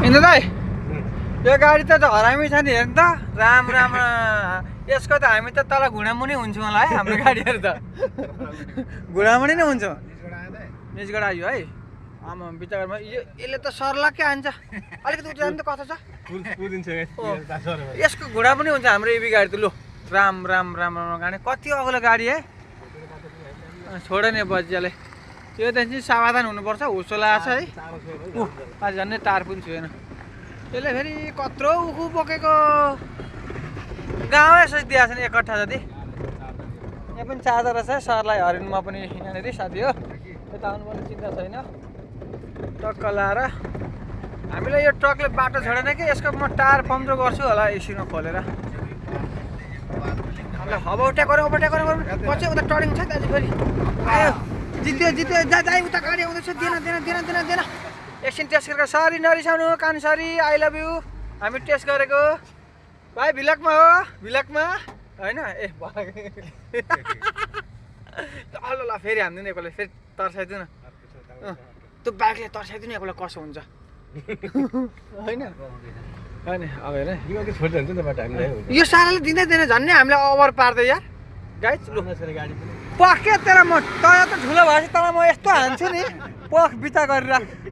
हिँड्नु दाइ यो गाडी त हरामी छ नि हेर्नु त राम राम यसको त हामी त तल घुँडामुनि हुन्छौँ होला है हाम्रो गाडीहरू त घुँडामुनि नै हुन्छ निजगढ आयो है आमा बिचारमा यसले त सर्लक्कै हान्छ अलिकति उता जानु त कस्तो छ यसको घुँडा पनि हुन्छ हाम्रो एबी गाडी त लो राम राम राम राम गाडी कति अग्लो गाडी है छोड नि बजियाले यो त चाहिँ सावधान हुनुपर्छ हुसो लाग्छ है आज झन्डै टार पनि छुएन यसले फेरि कत्रो उखु बोकेको गाउँ यसरी दिएको छ नि एकट्ठा जति यहाँ पनि चार्जर रहेछ सरलाई हरिणमा पनि यहाँनिर साथी हो यता आउनुपर्ने चिन्ता छैन टक्क लाएर हामीलाई यो ट्रकले बाटो छोडेन कि यसको म टायर पम्चर गर्छु होला एसीमा खोलेर हामीलाई ओभरटेक गरौँ पछि उता टर्निङ छ दाजु फेरि आयो जित्यो जा उता गाडी आउँदैछ दिएन एकछिन टेस्ट गरेको सरी नरिसाउनु कान सरी आई लभ यु हामी टेस्ट गरेको भाइ भिलकमा हो होइन ए ल फेरि हान्दिनँ एकपल्ट फेरि तर्साइदिउँ न त्यो बाइकले तर्साइदिउँ न एकपल्ट कसो हुन्छ होइन अब हेर यो साराले दिँदैन झन्नै हामीलाई ओभर पार्दै यार गाइज पखे तेरा म तँ त ठुलो भएपछि तँलाई म यस्तो हान्छु नि पख बिचा गरेर